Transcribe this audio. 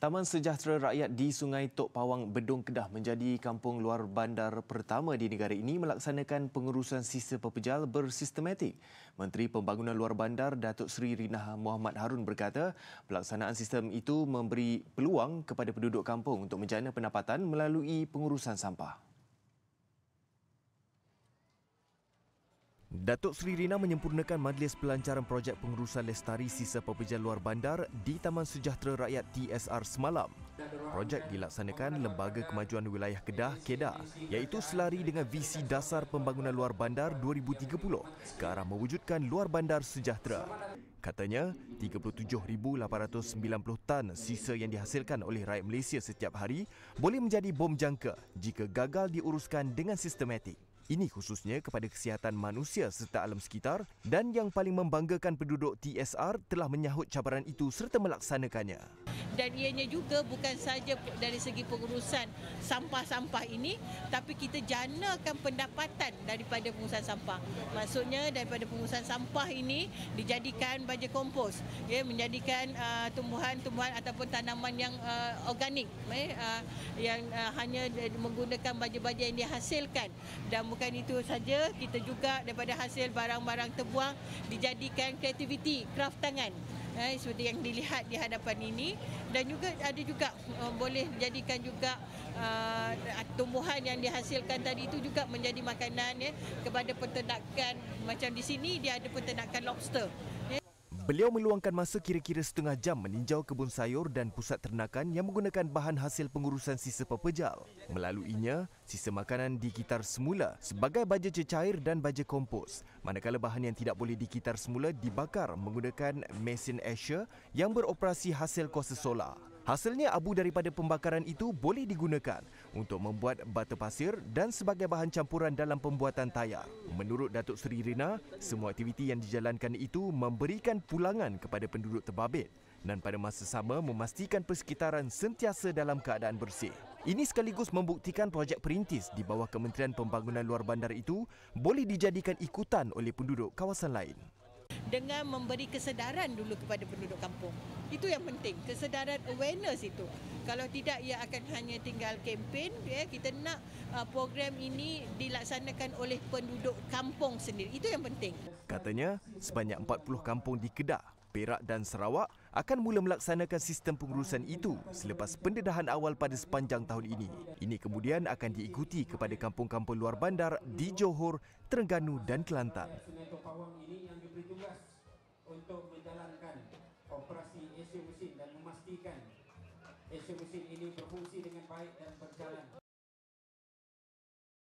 Taman Sejahtera Rakyat di Sungai Tok Pawang, Bedong Kedah menjadi kampung luar bandar pertama di negara ini melaksanakan pengurusan sisa pepejal bersistematik. Menteri Pembangunan Luar Bandar Datuk Seri Rinah Muhammad Harun berkata, pelaksanaan sistem itu memberi peluang kepada penduduk kampung untuk menjana pendapatan melalui pengurusan sampah. Datuk Seri Rina menyempurnakan majlis pelancaran projek pengurusan lestari sisa pepejal luar bandar di Taman Sejahtera Rakyat TSR semalam. Projek dilaksanakan Lembaga Kemajuan Wilayah Kedah (KEDA) iaitu selari dengan visi dasar pembangunan luar bandar 2030 ke arah mewujudkan luar bandar sejahtera. Katanya, 37,890 tan sisa yang dihasilkan oleh rakyat Malaysia setiap hari boleh menjadi bom jangka jika gagal diuruskan dengan sistematik. Ini khususnya kepada kesihatan manusia serta alam sekitar, dan yang paling membanggakan penduduk TSR telah menyahut cabaran itu serta melaksanakannya. Dan ianya juga bukan saja dari segi pengurusan sampah-sampah ini, tapi kita janakan pendapatan daripada pengurusan sampah. Maksudnya daripada pengurusan sampah ini dijadikan baja kompos, menjadikan tumbuhan-tumbuhan ataupun tanaman yang organik, yang hanya menggunakan baja-baja yang dihasilkan. Dan bukan itu saja, kita juga daripada hasil barang-barang terbuang dijadikan kreativiti, kraft tangan. Seperti yang dilihat di hadapan ini, dan juga ada juga boleh dijadikan juga tumbuhan yang dihasilkan tadi itu juga menjadi makanan kepada peternakan. Macam di sini dia ada peternakan lobster. Beliau meluangkan masa kira-kira setengah jam meninjau kebun sayur dan pusat ternakan yang menggunakan bahan hasil pengurusan sisa pepejal. Melaluinya, sisa makanan dikitar semula sebagai baja cecair dan baja kompos, manakala bahan yang tidak boleh dikitar semula dibakar menggunakan mesin Escher yang beroperasi hasil kuasa solar. Hasilnya abu daripada pembakaran itu boleh digunakan untuk membuat bata pasir dan sebagai bahan campuran dalam pembuatan tayar. Menurut Datuk Seri Rina, semua aktiviti yang dijalankan itu memberikan pulangan kepada penduduk terbabit dan pada masa sama memastikan persekitaran sentiasa dalam keadaan bersih. Ini sekaligus membuktikan projek perintis di bawah Kementerian Pembangunan Luar Bandar itu boleh dijadikan ikutan oleh penduduk kawasan lain. Dengan memberi kesedaran dulu kepada penduduk kampung. Itu yang penting, kesedaran, awareness itu. Kalau tidak, ia akan hanya tinggal kempen. Kita nak program ini dilaksanakan oleh penduduk kampung sendiri. Itu yang penting. Katanya, sebanyak 40 kampung di Kedah, Perak dan Sarawak akan mula melaksanakan sistem pengurusan itu selepas pendedahan awal pada sepanjang tahun ini. Ini kemudian akan diikuti kepada kampung-kampung luar bandar di Johor, Terengganu dan Kelantan. Sungai Tok Pawang ini yang diberi tugas untuk menjalankan operasi Asia Musim dan memastikan Asia Musim ini berfungsi dengan baik dan berjalan.